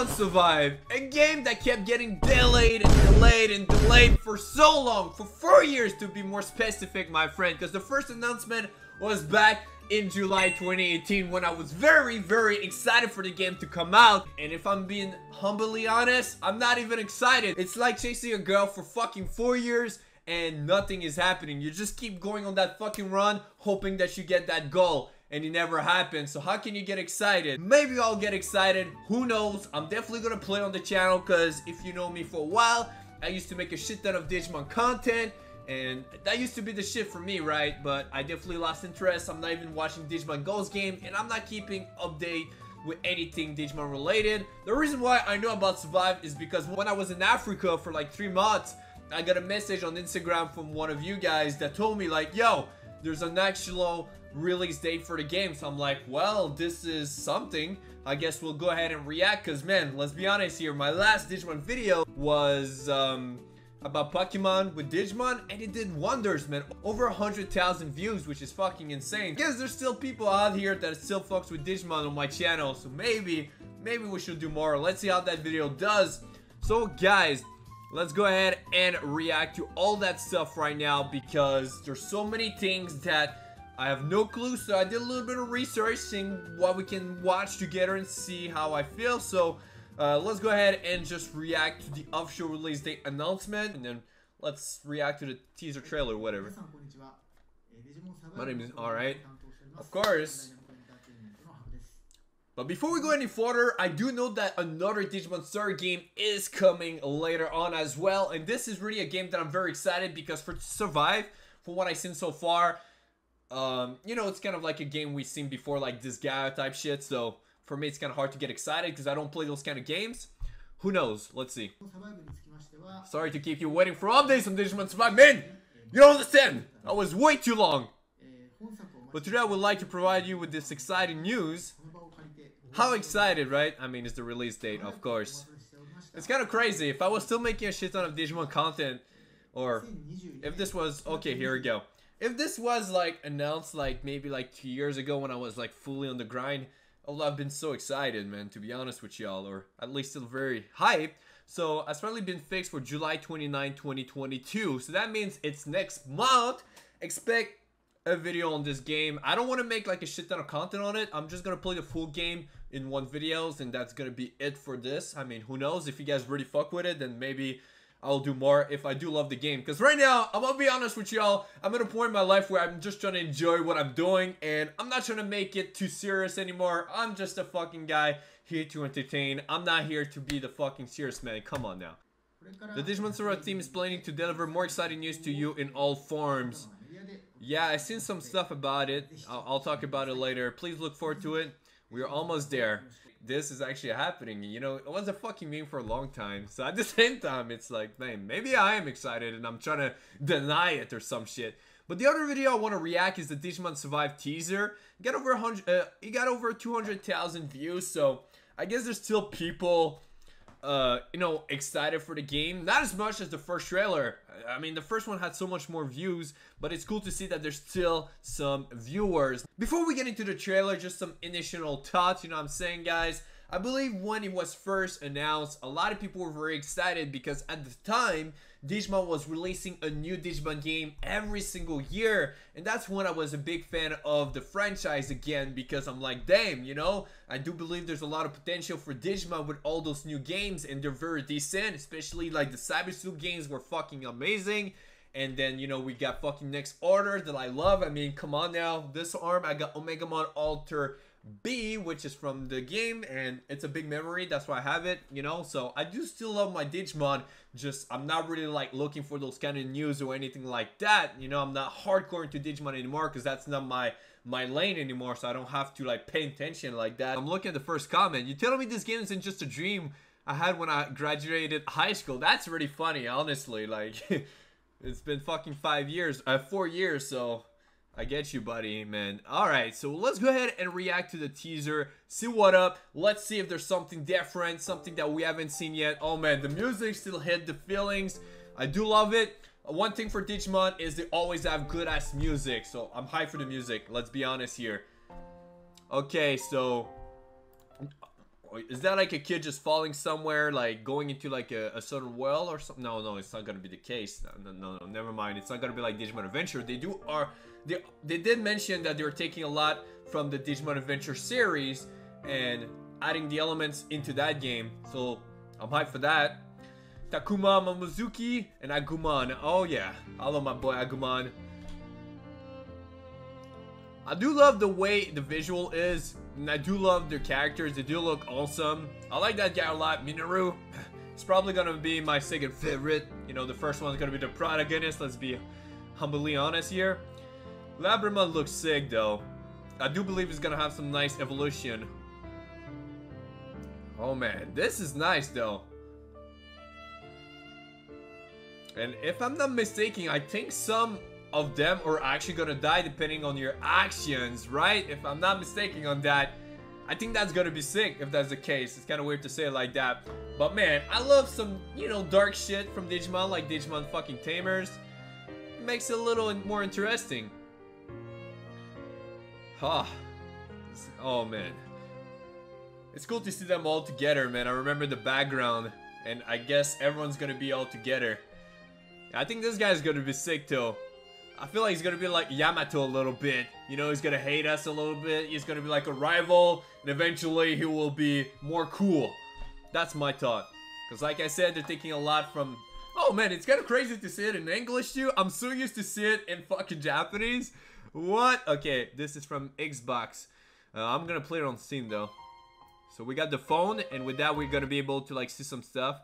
Digimon Survive, a game that kept getting delayed and delayed and delayed for so long, for 4 years to be more specific, my friend, because the first announcement was back in July 2018 when I was very excited for the game to come out. And if I'm being humbly honest, I'm not even excited. It's like chasing a girl for fucking 4 years and nothing is happening. You just keep going on that fucking run hoping that you get that goal, and it never happens. So how can you get excited? Maybe I'll get excited, who knows. I'm definitely gonna play on the channel, because if you know me for a while, I used to make a shit ton of Digimon content, and that used to be the shit for me, right? But I definitely lost interest. I'm not even watching Digimon Go's game, and I'm not keeping update with anything Digimon related. The reason why I know about Survive is because when I was in Africa for like 3 months, I got a message on Instagram from one of you guys that told me like, yo, there's an actual release date for the game. So I'm like, well, this is something. I guess we'll go ahead and react, because man, let's be honest here, my last Digimon video was about Pokemon with Digimon, and it did wonders, man. Over 100,000 views, which is fucking insane. I guess there's still people out here that still fucks with Digimon on my channel, so maybe we should do more. Let's see how that video does. So guys, let's go ahead and react to all that stuff right now, because there's so many things that I have no clue. So I did a little bit of research, seeing what we can watch together and see how I feel. So let's go ahead and just react to the official release date announcement, and then let's react to the teaser trailer or whatever. My name is Alright, of course. But before we go any further, I do know that another Digimon Survive game is coming later on as well. And this is really a game that I'm very excited, because for Survive, from what I've seen so far, you know, it's kind of like a game we've seen before, like this guy type shit. So for me, it's kind of hard to get excited because I don't play those kind of games. Who knows? Let's see. Sorry to keep you waiting for updates on Digimon Survive. Man, you don't understand. I was way too long. But today I would like to provide you with this exciting news. How excited, right? I mean, it's the release date, of course. It's kind of crazy. If I was still making a shit ton of Digimon content, or if this was... Okay, here we go. If this was, like, announced, like, maybe, like, 2 years ago when I was, like, fully on the grind, I would have been so excited, man, to be honest with y'all, or at least still very hyped. So, it's finally been fixed for July 29, 2022. So, that means it's next month. Expect a video on this game. I don't want to make, like, a shit ton of content on it. I'm just gonna play the full game in one videos, and that's gonna be it for this. I mean, who knows? If you guys really fuck with it, then maybe I'll do more if I do love the game. Because right now, I'm gonna be honest with y'all, I'm at a point in my life where I'm just trying to enjoy what I'm doing, and I'm not trying to make it too serious anymore. I'm just a fucking guy here to entertain. I'm not here to be the fucking serious man. Come on now. The Digimon Survive team is planning to deliver more exciting news to you in all forms. Yeah, I've seen some stuff about it. I'll talk about it later. Please look forward to it. We're almost there. This is actually happening. You know, it was a fucking meme for a long time. So at the same time, it's like, man, maybe I am excited and I'm trying to deny it or some shit. But the other video I want to react is the Digimon Survive teaser. It got over 200,000 views. So I guess there's still people, you know, excited for the game. Not as much as the first trailer. I mean, the first one had so much more views, but it's cool to see that there's still some viewers. Before we get into the trailer, just some initial thoughts, you know what I'm saying, guys? I believe when it was first announced, a lot of people were very excited, because at the time, Digimon was releasing a new Digimon game every single year, and that's when I was a big fan of the franchise again, because I'm like, damn, you know, I do believe there's a lot of potential for Digimon with all those new games, and they're very decent, especially like the Cyber Suit games were fucking amazing. And then, you know, we got fucking Next Order that I love. I mean, come on now, this arm, I got Omegamon Alter B, which is from the game, and it's a big memory. That's why I have it, you know. So I do still love my Digimon, just I'm not really like looking for those kind of news or anything like that, you know. I'm not hardcore into Digimon anymore, because that's not my lane anymore, so I don't have to like pay attention like that. I'm looking at the first comment. You telling me this game isn't just a dream I had when I graduated high school? That's really funny, honestly. Like it's been fucking 4 years, so I get you, buddy, man. Alright, so let's go ahead and react to the teaser, see what up. Let's see if there's something different, something that we haven't seen yet. Oh man, the music still hit the feelings. I do love it. One thing for Digimon is they always have good ass music, so I'm hyped for the music. Let's be honest here. Okay, so Is that like a kid just falling somewhere, like going into like a certain well or something? No, no, it's not gonna be the case. No, never mind. It's not gonna be like Digimon Adventure. They did mention that they were taking a lot from the Digimon Adventure series and adding the elements into that game. So I'm hyped for that. Takuma Momozuki and Agumon. Oh yeah, I love my boy Agumon. I do love the way the visual is, and I do love their characters. They do look awesome. I like that guy a lot. Minoru, it's probably gonna be my second favorite. You know, the first one's gonna be the protagonist. Let's be humbly honest here. Labramon looks sick though. I do believe he's gonna have some nice evolution. Oh man, this is nice though. And if I'm not mistaken, I think some of them are actually gonna die depending on your actions, right? If I'm not mistaken on that. I think that's gonna be sick if that's the case. It's kind of weird to say it like that. But man, I love some, you know, dark shit from Digimon, like Digimon fucking Tamers. It makes it a little more interesting. Oh man. It's cool to see them all together, man. I remember the background, and I guess everyone's gonna be all together. I think this guy's gonna be sick too. I feel like he's gonna be like Yamato a little bit. You know, he's gonna hate us a little bit. He's gonna be like a rival, and eventually he will be more cool. That's my thought. Because like I said, they're taking a lot from... Oh man, it's kind of crazy to see it in English too. I'm so used to see it in fucking Japanese. What? Okay, this is from Xbox. I'm gonna play it on Steam though. So we got the phone, and with that we're gonna be able to like see some stuff.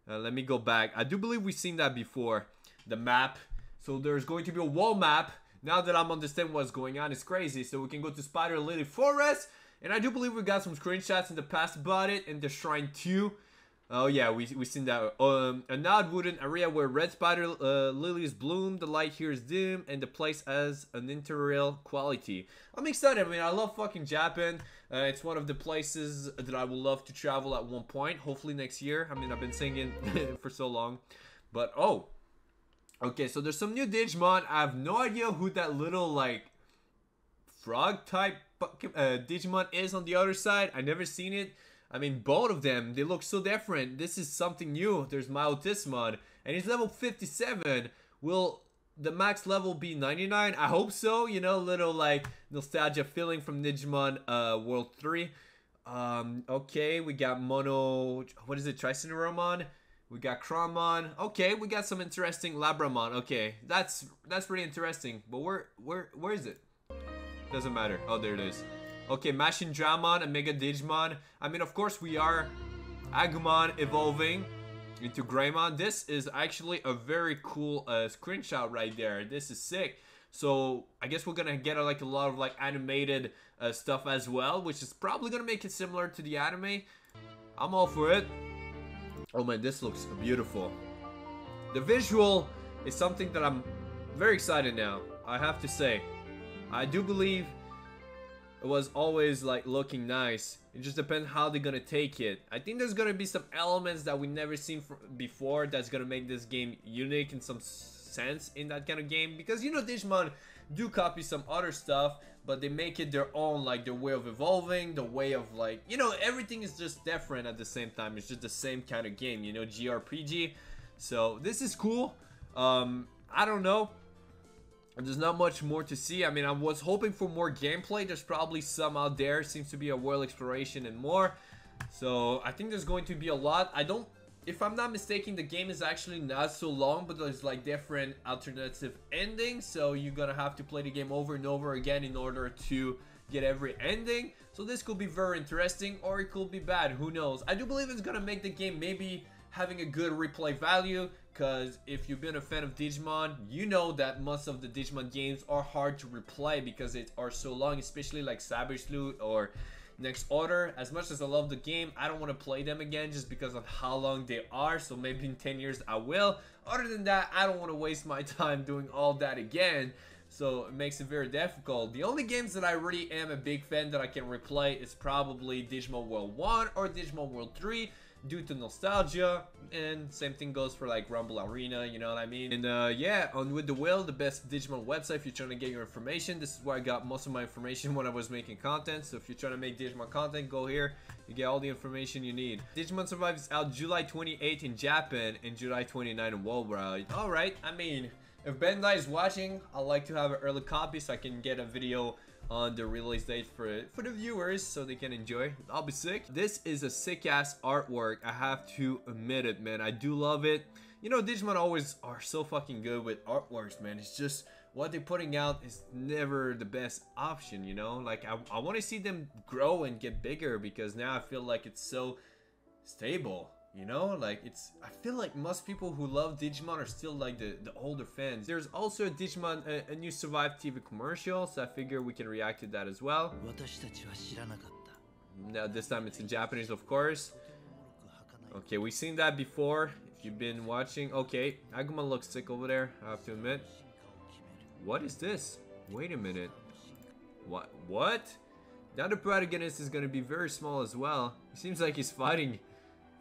Let me go back. I do believe we've seen that before. The map. So there's going to be a wall map. Now that I'm understanding what's going on, it's crazy. So we can go to Spider Lily Forest. And I do believe we got some screenshots in the past about it. And the Shrine 2. Oh yeah, we seen that. An odd wooden area where red spider lilies bloom. The light here is dim. And the place has an interior quality. I'm excited. I mean, I love fucking Japan. It's one of the places that I would love to travel at one point. Hopefully next year. I mean, I've been singing for so long. But, oh. Okay, so there's some new Digimon. I have no idea who that little, like, frog type Digimon is on the other side. I never seen it. I mean, both of them, they look so different. This is something new. There's Myotismon, and he's level 57. Will the max level be 99? I hope so. You know, little, like, nostalgia feeling from Digimon World 3. Okay, we got Mono... What is it? Triceromon? We got Cronmon. Okay, we got some interesting Labramon. Okay, that's pretty interesting. But where is it? Doesn't matter. Oh, there it is. Okay, Mashin Dramon and Mega Digimon. I mean, of course, we are Agumon evolving into Greymon. This is actually a very cool screenshot right there. This is sick. So I guess we're gonna get like a lot of like animated stuff as well, which is probably gonna make it similar to the anime. I'm all for it. Oh man, this looks beautiful. The visual is something that I'm very excited now, I have to say. I do believe it was always like looking nice. It just depends how they're gonna take it. I think there's gonna be some elements that we never seen before that's gonna make this game unique in some sense in that kind of game. Because you know, Digimon do copy some other stuff, but they make it their own, like their way of evolving, the way of like, you know, everything is just different at the same time. It's just the same kind of game, you know, JRPG. So this is cool. I don't know. There's not much more to see. I mean, I was hoping for more gameplay. There's probably some out there. Seems to be a world exploration and more. So I think there's going to be a lot. If I'm not mistaken, the game is actually not so long, but there's like different alternative endings. So you're gonna have to play the game over and over again in order to get every ending. So this could be very interesting, or it could be bad. Who knows? I do believe it's gonna make the game maybe having a good replay value. Because if you've been a fan of Digimon, you know that most of the Digimon games are hard to replay because they are so long, especially like Savage Loot or Next Order. As much as I love the game, I don't want to play them again just because of how long they are. So maybe in 10 years I will. Other than that, I don't want to waste my time doing all that again. So it makes it very difficult. The only games that I really am a big fan that I can replay is probably Digimon World 1 or Digimon World 3. due to nostalgia, and same thing goes for like Rumble Arena, you know what I mean? And yeah, on With the Will, the best Digimon website if you're trying to get your information. This is where I got most of my information when I was making content, so if you're trying to make Digimon content, go here. You get all the information you need. Digimon Survive is out July 28th in Japan and July 29th in worldwide. Alright, I mean, if Bandai is watching, I'd like to have an early copy so I can get a video on the release date for the viewers so they can enjoy. I'll be sick. This is a sick ass artwork, I have to admit it, man. I do love it. You know, Digimon always are so fucking good with artworks, man. It's just what they're putting out is never the best option, you know? Like, I want to see them grow and get bigger because now I feel like it's so stable. You know, like I feel like most people who love Digimon are still like the older fans. There's also a Digimon, a new Survive TV commercial, so I figure we can react to that as well. Now this time it's in Japanese, of course. Okay, we've seen that before. If you've been watching, okay, Agumon looks sick over there, I have to admit. What is this? Wait a minute. What? Now the protagonist is gonna be very small as well. It seems like he's fighting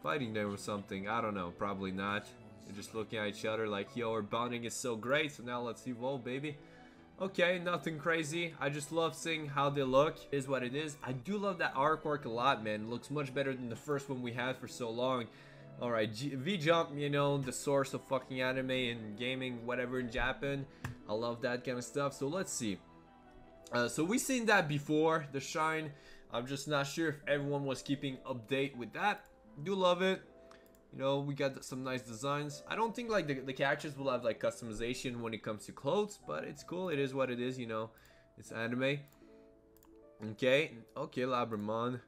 them or something. I don't know, probably not. They're just looking at each other like, yo, our bonding is so great, so now let's evolve, baby. Okay, nothing crazy. I just love seeing how they look. It is what it is. I do love that artwork a lot, man. It looks much better than the first one we had for so long. Alright, V-Jump, you know, the source of fucking anime and gaming, whatever, in Japan. I love that kind of stuff. So let's see. So we've seen that before, the Shrine. I'm just not sure if everyone was keeping update with that. Do love it. You know, we got some nice designs. I don't think like the characters will have like customization when it comes to clothes, but it's cool. It is what it is, you know. It's anime. Okay, Labramon.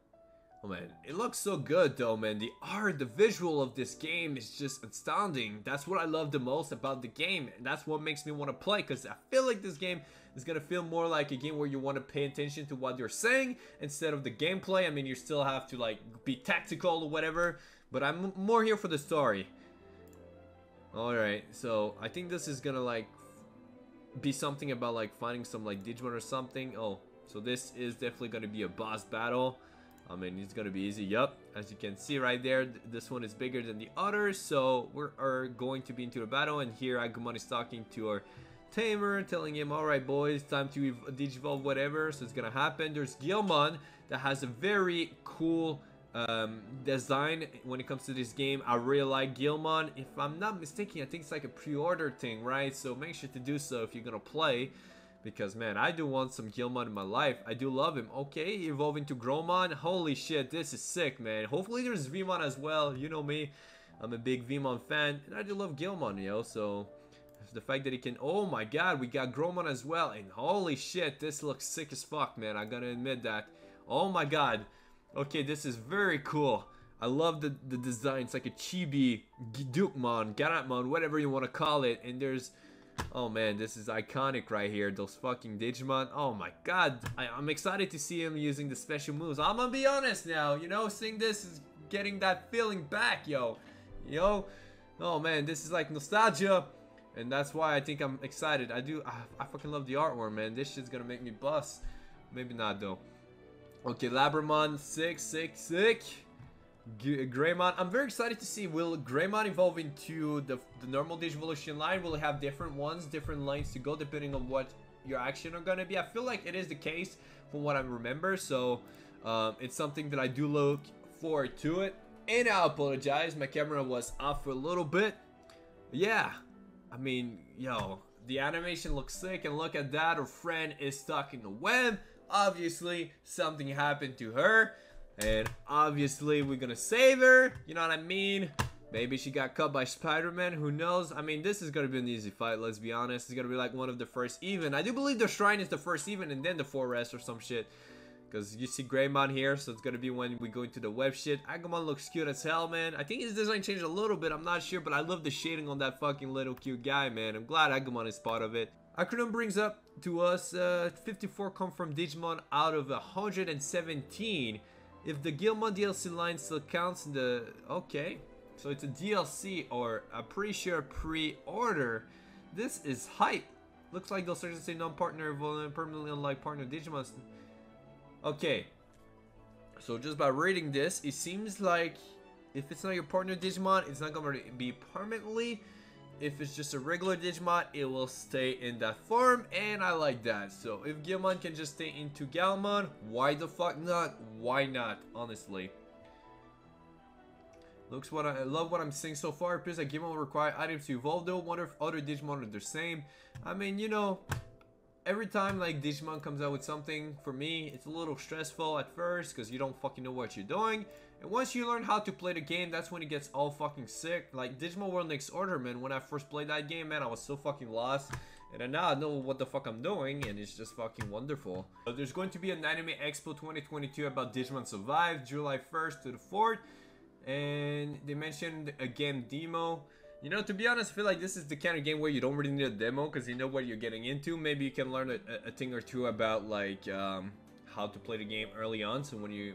Oh man, it looks so good though, man. The art, the visual of this game is just astounding. That's what I love the most about the game, and that's what makes me want to play, because I feel like this game is gonna feel more like a game where you want to pay attention to what they're saying instead of the gameplay. I mean, you still have to like be tactical or whatever, but I'm more here for the story. Alright, so I think this is gonna like be something about like finding some like Digimon or something. Oh, so this is definitely gonna be a boss battle. I mean, it's gonna be easy. Yup, as you can see right there, this one is bigger than the others, so we're going to be into a battle. And here Agumon is talking to our tamer, telling him, alright boys, time to digivolve whatever. So it's gonna happen. There's Guilmon that has a very cool design when it comes to this game. I really like Guilmon. If I'm not mistaken, I think it's like a pre-order thing, right? So make sure to do so if you're gonna play, because man, I do want some Guilmon in my life. I do love him. Okay, evolving to Gromon. Holy shit, this is sick, man. Hopefully there's Vmon as well. You know me, I'm a big Vmon fan, and I do love Guilmon, yo. So the fact that he can, oh my god, we got Gromon as well, and holy shit, this looks sick as fuck, man. I gotta admit that. Oh my god. Okay, this is very cool. I love the design. It's like a chibi Dukemon, Garatmon, whatever you want to call it. And there's, oh man, this is iconic right here. Those fucking Digimon. Oh my god, I'm excited to see him using the special moves. I'm gonna be honest now, you know, seeing this is getting that feeling back, yo. Oh man, this is like nostalgia. And that's why I think I'm excited. I fucking love the artwork, man. This shit's gonna make me bust. Maybe not though. Okay, Labramon, sick. Greymon, I'm very excited to see, will Greymon evolve into the normal Digivolution line? Will it have different ones, different lines to go depending on what your action are gonna be? I feel like it is the case from what I remember, so it's something that I do look forward to it. And I apologize, my camera was off for a little bit. Yeah, I mean, yo, the animation looks sick, and look at that, her friend is stuck in the web. Obviously, something happened to her, and obviously we're gonna save her, you know what I mean? Maybe she got caught by Spider-Man, who knows? I mean, this is gonna be an easy fight, let's be honest. It's gonna be like one of the first even. I do believe the Shrine is the first even, and then the forest or some shit. Because you see Greymon here, so it's gonna be when we go into the web shit. Agumon looks cute as hell, man. I think his design changed a little bit, I'm not sure, but I love the shading on that fucking little cute guy, man. I'm glad Agumon is part of it. Acronym brings up to us 54 come from Digimon out of 117. If the Guilmon DLC line still counts in the... Okay, so it's a DLC, or I'm pretty sure pre-order. This is hype. Looks like they'll start to say non-partner permanently unlike partner Digimon. Okay, so just by reading this, it seems like if it's not your partner Digimon, it's not going to be permanently. If it's just a regular Digimon, it will stay in that form, and I like that. So if Gilmon can just stay into Galmon, why the fuck not? Why not, honestly? I love what I'm seeing so far. Appears that Gilmon will require items to evolve though. Wonder if other Digimon are the same. I mean, you know, every time like Digimon comes out with something, for me, it's a little stressful at first because you don't fucking know what you're doing. And once you learn how to play the game, that's when it gets all fucking sick. Like Digimon World Next Order, man, when I first played that game, man, I was so fucking lost. And then now I know what the fuck I'm doing, and it's just fucking wonderful. So there's going to be an Anime Expo 2022 about Digimon Survive, July 1st to the 4th. And they mentioned a game demo. You know, to be honest, I feel like this is the kind of game where you don't really need a demo because you know what you're getting into. Maybe you can learn a thing or two about like how to play the game early on. So when you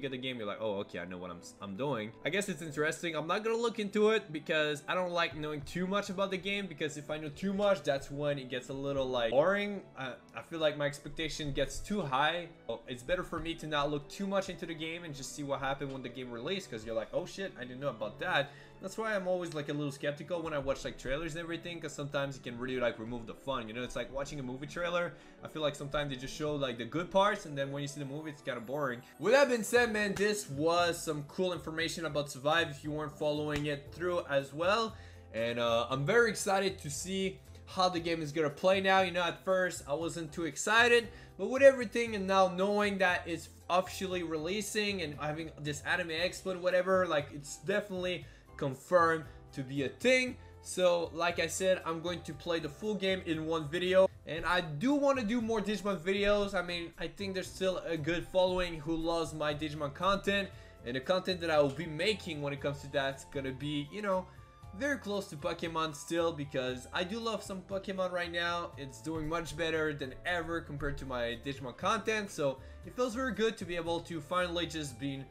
get the game, you're like, oh, okay, I know what I'm doing. I guess it's interesting. I'm not gonna look into it because I don't like knowing too much about the game, because if I know too much, that's when it gets a little like boring. I feel like my expectation gets too high. So it's better for me to not look too much into the game and just see what happened when the game released, because you're like, oh shit, I didn't know about that. That's why I'm always like a little skeptical when I watch like trailers and everything, because sometimes it can really like remove the fun, you know. It's like watching a movie trailer. I feel like sometimes they just show like the good parts, and then when you see the movie, it's kind of boring. With that being said, man, this was some cool information about Survive if you weren't following it through as well. And I'm very excited to see how the game is gonna play now. You know, at first I wasn't too excited, but with everything and now knowing that it's officially releasing and having this Anime Expo and whatever, like it's definitely confirmed to be a thing. So like I said, I'm going to play the full game in one video, and I do want to do more Digimon videos. I mean, I think there's still a good following who loves my Digimon content, and the content that I will be making when it comes to that's gonna be, you know, very close to Pokemon still, because I do love some Pokemon right now. It's doing much better than ever compared to my Digimon content, so it feels very good to be able to finally just be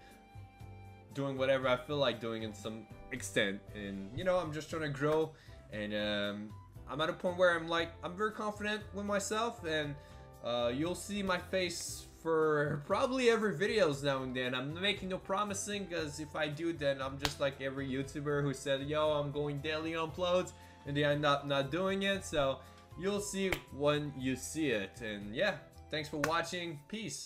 doing whatever I feel like doing in some extent. And you know, I'm just trying to grow, and I'm at a point where I'm very confident with myself, and you'll see my face for probably every videos now and then. I'm making no promising, because if I do, then I'm just like every YouTuber who said, yo, I'm going daily uploads, and they end up not doing it. So you'll see when you see it. And yeah, thanks for watching. Peace.